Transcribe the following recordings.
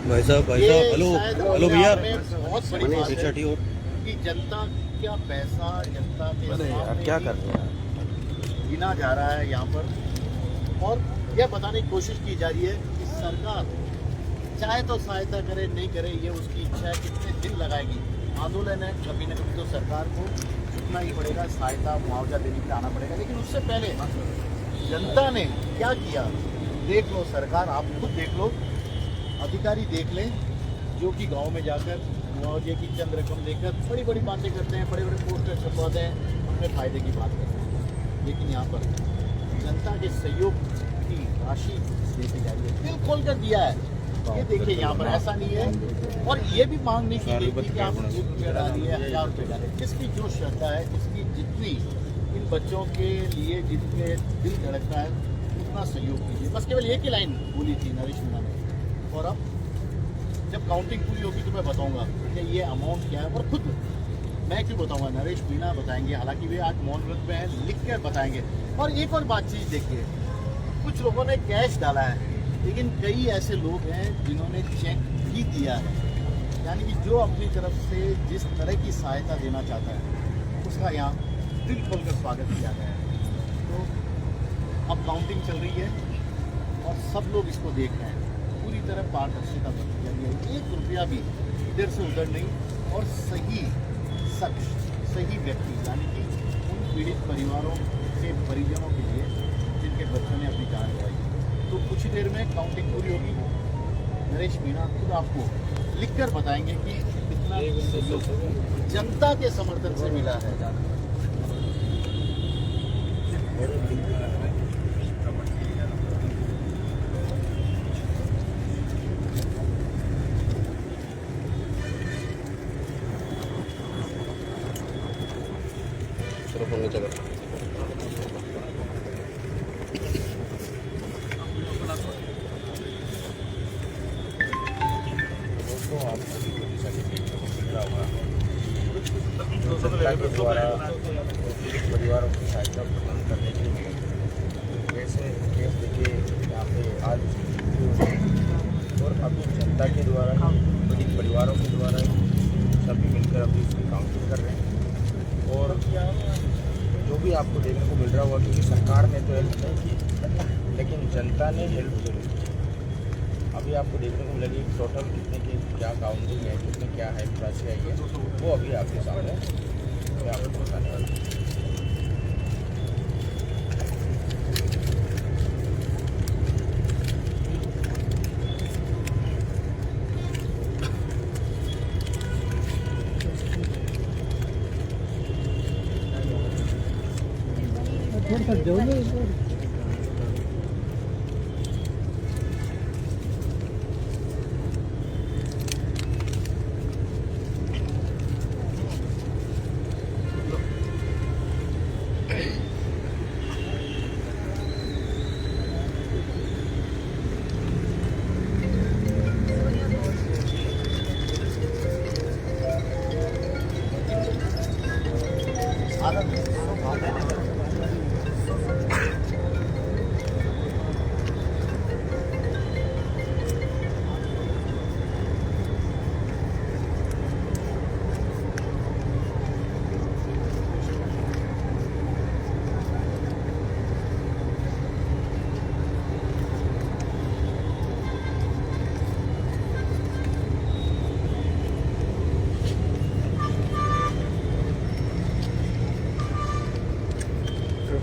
भाई साहब hello hello भैया बहुत बड़ी बात है और कि जनता क्या पैसा जनता के सामने क्या कर रहे हैं गिना जा रहा है यहाँ पर, और यह बताने की कोशिश की जा रही है कि सरकार चाहे तो सहायता करे नहीं करे ये उसकी इच्छा है, कितने दिन लगाएगी। आंदोलन है, कभी न कभी तो सरकार को झुकना ही पड़ेगा, सहायता मुआवजा देने के लिए आना पड़ेगा। लेकिन उससे पहले जनता ने क्या किया देख लो, सरकार आप खुद देख लो, अधिकारी देख लें जो कि गांव में जाकर मुआवजे की चंद रकम देकर बड़ी बड़ी बातें करते हैं, बड़े बड़े पोस्टर छपवाते हैं, अपने फायदे की बात करते हैं। लेकिन यहाँ पर जनता के सहयोग की राशि देती जा रही है, दिल खोल कर दिया है। ये देखिए यहाँ पर ऐसा नहीं है, और ये भी मांग नहीं की गई थी कि आप 1 रुपया डालिए 1000 रुपये डालिए। जिसकी जो श्रद्धा है, जिसकी जितनी इन बच्चों के लिए जितने दिल धड़कता है उतना सहयोग कीजिए। बस केवल एक ही लाइन बोली थी नरेश मीणा ने, और अब जब काउंटिंग पूरी होगी तो मैं बताऊंगा कि ये अमाउंट क्या है। और खुद मैं क्यों बताऊंगा, नरेश मीणा बताएंगे, हालांकि वे आज मौन व्रत में हैं, लिख कर बताएंगे। और एक और बात चीज़ देखिए, कुछ लोगों ने कैश डाला है, लेकिन कई ऐसे लोग हैं जिन्होंने चेक भी दिया है। यानी कि जो अपनी तरफ से जिस तरह की सहायता देना चाहता है उसका यहाँ दिल खोलकर स्वागत किया गया है। तो अब काउंटिंग चल रही है और सब लोग इसको देख रहे हैं, पूरी तरह पारदर्शिता बरती जा रही है। 1 रुपया भी इधर से उधर नहीं, और सही शख्स, सही व्यक्ति, यानी कि उन पीड़ित परिवारों के परिजनों के लिए जिनके बच्चों ने अपनी जान गंवाई। तो कुछ ही देर में काउंटिंग पूरी होगी, नरेश मीणा खुद आपको लिखकर बताएंगे कि कितना सहयोग जनता के समर्थन से मिला है। जनता के द्वारा परिवारों की सहायता प्रदान करने के लिए जैसे केस देखिए यहाँ पे आज, और अभी जनता के द्वारा पीड़ित परिवारों के द्वारा सभी मिलकर अभी इसकी काउंटिंग कर रहे हैं। और जो भी आपको देखने को मिल रहा होगा, क्योंकि सरकार ने तो हेल्प नहीं की लेकिन जनता ने हेल्प जरूर की। अभी आपको देखने को मिलेगी टोटल कितने की क्या काउंटिंग है, कितने क्या है राशि आई है, वो अभी आपके सामने मैं आपको बताने वाला हूँ।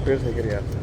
फिर से गिर यार।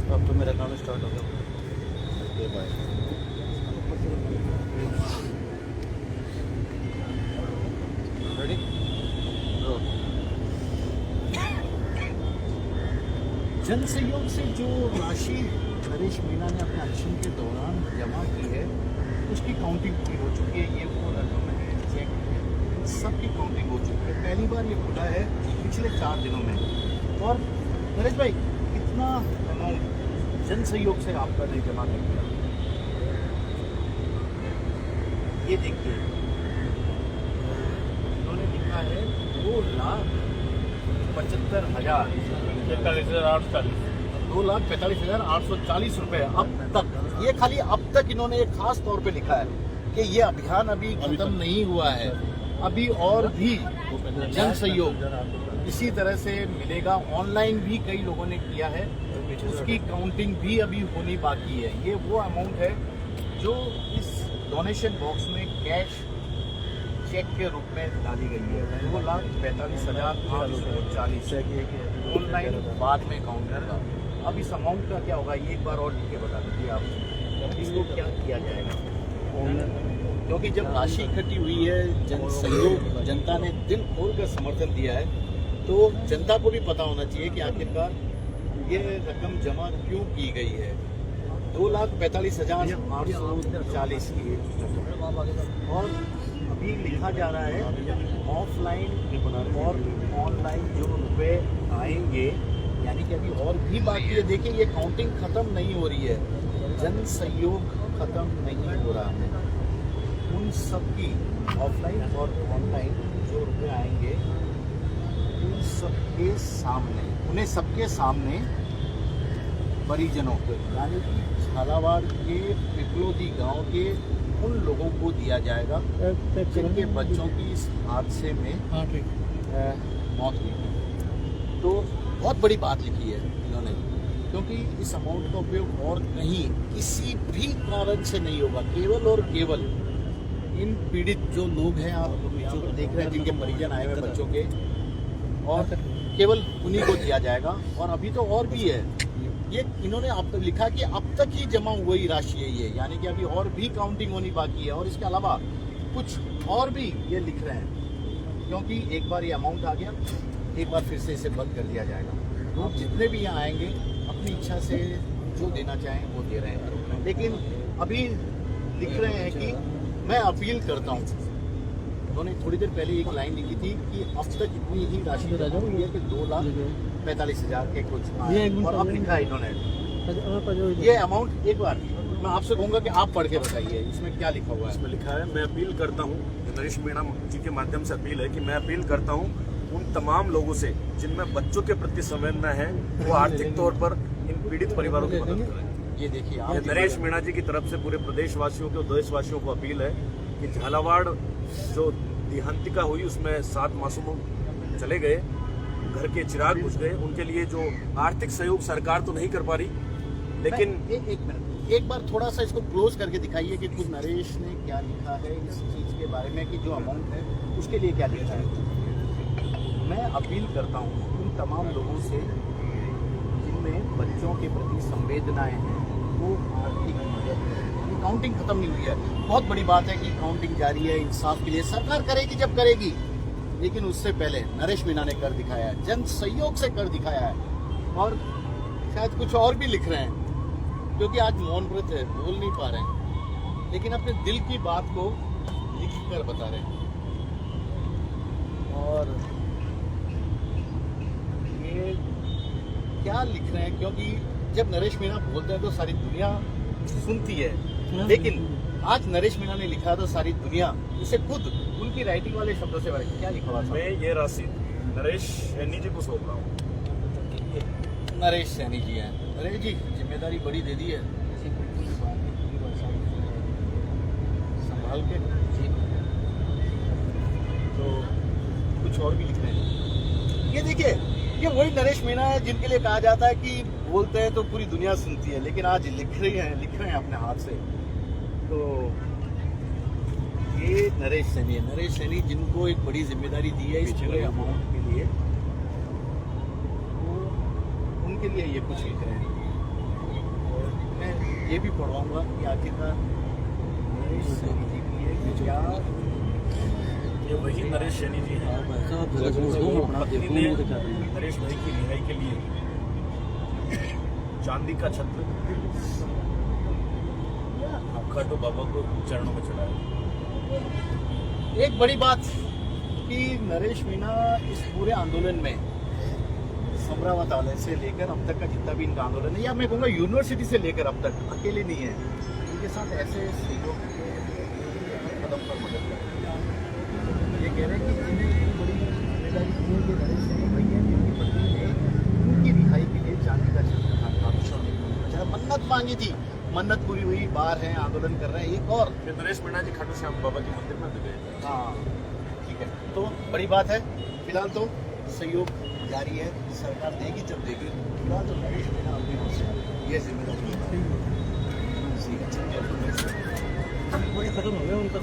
अब तो मेरा काम स्टार्ट हो गया। ये बाय रेडी? जन सहयोग से जो राशि नरेश मीणा ने अपने एक्शन के दौरान जमा की है उसकी काउंटिंग पूरी हो चुकी है। ये वो रकम है, चेक है, सबकी काउंटिंग हो चुकी है। पहली बार ये खुला है पिछले 4 दिनों में। और नरेश भाई कितना अमाउंट जन सहयोग से आपका ने जमा कर दिया? ये देखिए उन्होंने लिखा है 2,75,000 2,45,840 रुपए अब तक। ये खाली अब तक इन्होंने एक खास तौर पे लिखा है कि ये अभियान अभी खत्म नहीं हुआ है, अभी और भी जन सहयोग इसी तरह से मिलेगा। ऑनलाइन भी कई लोगों ने किया है, उसकी काउंटिंग भी अभी होनी बाकी है। ये वो अमाउंट है जो इस डोनेशन बॉक्स में कैश चेक के रूप में डाली गई है। 2,45,840 ऑनलाइन बाद में काउंट होगा। अब इस अमाउंट का क्या होगा ये एक बार और लिख के बता दीजिए आप, इसको क्या किया जाएगा? क्योंकि जब राशि इकट्ठी हुई है, जन सहयोग जनता ने दिल खोल कर समर्थन दिया है, तो जनता को भी पता होना चाहिए कि आखिरकार ये रकम जमा क्यों की गई है। 2,45,840 की और अभी लिखा जा रहा है ऑफलाइन और ऑनलाइन जो रुपए आएंगे, यानी कि अभी और भी बाकी है। देखिए ये काउंटिंग खत्म नहीं हो रही है, जन सहयोग खत्म नहीं हो रहा है। उन सबकी ऑफलाइन और ऑनलाइन जो रुपए आएंगे उन सबके सामने, उन्हें सबके सामने परिजनों को, यानी कि झालावाड़ के पिपलोदी गांव के उन लोगों को दिया जाएगा जिनके बच्चों की इस हादसे में मौत हुई। तो बहुत बड़ी बात लिखी है इन्होंने, क्योंकि इस अमाउंट का उपयोग और कहीं किसी भी कारण से नहीं होगा। केवल और केवल इन पीड़ित जो लोग हैं, आप जो देख रहे हैं जिनके परिजन आए हुए बच्चों के, और केवल उन्हीं को दिया जाएगा। और अभी तो और भी है, ये इन्होंने अब तक लिखा कि अब तक ही जमा हुई राशि है ये, यानी कि अभी और भी काउंटिंग होनी बाकी है। और इसके अलावा कुछ और भी ये लिख रहे हैं, क्योंकि एक बार ये अमाउंट आ गया, एक बार फिर से इसे बंद कर दिया जाएगा। लोग जितने भी यहाँ आएंगे अपनी इच्छा से जो देना चाहें वो दे रहे हैं, लेकिन अभी लिख रहे हैं कि मैं अपील करता हूँ। उन्होंने थोड़ी देर पहले एक लाइन लिखी थी कि अब तक इतनी ही राशि जमा हुई है कि 2,45,000 के कुछ, और अब लिखा है इन्होंने ये अमाउंट। एक बार मैं आपसे कहूँगा कि आप पढ़ के बताइए इसमें क्या लिखा हुआ है। इसमें लिखा है, मैं अपील करता हूँ, नरेश मीणा जी के माध्यम से अपील है कि मैं अपील करता हूँ उन तमाम लोगों से जिनमें बच्चों के प्रति संवेदना है, वो आर्थिक तौर पर इन पीड़ित परिवारों की मदद करें। ये देखिए ये नरेश मीणा जी की तरफ से पूरे प्रदेशवासियों को, देशवासियों को अपील है कि झालावाड़ जो देहांतिका हुई उसमें 7 मासूम चले गए, घर के चिराग बुझ गए, उनके लिए जो आर्थिक सहयोग सरकार तो नहीं कर पा रही, लेकिन एक मिनट, एक बार थोड़ा सा इसको क्लोज करके दिखाइए कि खुद नरेश ने क्या लिखा है इस चीज के बारे में, कि जो अमाउंट है उसके लिए क्या लिखा है। मैं अपील करता हूँ उन तमाम लोगों से जिनमें बच्चों के प्रति संवेदनाएं हैं, वो आर्थिक मदद करें। काउंटिंग खत्म नहीं हुई है। बहुत बड़ी बात है कि काउंटिंग जारी है, इंसाफ के लिए सरकार करेगी जब करेगी, लेकिन उससे पहले नरेश मीणा ने कर दिखाया है, जन सहयोग से कर दिखाया है। और शायद कुछ और भी लिख रहे हैं, क्योंकि आज मौन व्रत है, बोल नहीं पा रहे हैं, लेकिन अपने दिल की बात को लिख कर बता रहे हैं। और ये क्या लिख रहे हैं, क्योंकि जब नरेश मीणा बोलते हैं तो सारी दुनिया सुनती है, लेकिन आज नरेश मीणा ने लिखा तो सारी दुनिया उसे खुद उनकी राइटिंग वाले शब्दों से क्या लिखा हुआ था? मैं ये राशि नरेश सैनी जी को सौंप रहा हूँ। नरेश सैनी जी हैं। नरेश जी, जिम्मेदारी बड़ी दे दी है, संभाल के। तो कुछ और भी लिख रहे हैं। ये देखिए, ये वही नरेश मीणा है जिनके लिए कहा जाता है कि बोलते हैं तो पूरी दुनिया सुनती है, लेकिन आज लिख रहे हैं अपने हाथ से। तो ये नरेश सैनी है। नरेश सैनी जिनको एक बड़ी जिम्मेदारी दी है इस पूरे अमाउंट के लिए, वो उनके लिए ये कुछ लिख रहे हैं। और मैं ये भी पढ़वाऊंगा कि आखिरकार नरेश सैनी जी के लिए क्या, ये वही नरेश सैनी जी हैं पत्नी ने नरेश भाई की रिहाई के लिए चांदी का छत्र खाटू बाबा को चरणों में चढ़ाया। एक बड़ी बात कि नरेश मीणा इस पूरे आंदोलन में समरावत आलय से लेकर अब तक का जितना भी इनका आंदोलन है, या मैं कहूँगा यूनिवर्सिटी से लेकर अब तक अकेले नहीं है, इनके साथ ऐसे सहयोग कदम पर मदद कर रहे हैं। ये कह रहे हैं कि जिन्हें इतनी बड़ी जिम्मेदारी दी है कि नरेश सैनी भैया ने उनकी पत्नी ने उनकी रिहाई के लिए चांदी का छत्र मन्नत मांगी थी, मन्नत पूरी हुई, बाहर हैं, आंदोलन कर रहे हैं। एक और फिर नरेश मीणा जी खाटू श्याम बाबा के मंदिर में गए। हाँ ठीक है, तो बड़ी बात है। फिलहाल तो सहयोग जारी है, सरकार देगी जब देगी। फिलहाल तो नरेश मीणा अपनी ओर से ये जिम्मेदारी खत्म हो गया उनका।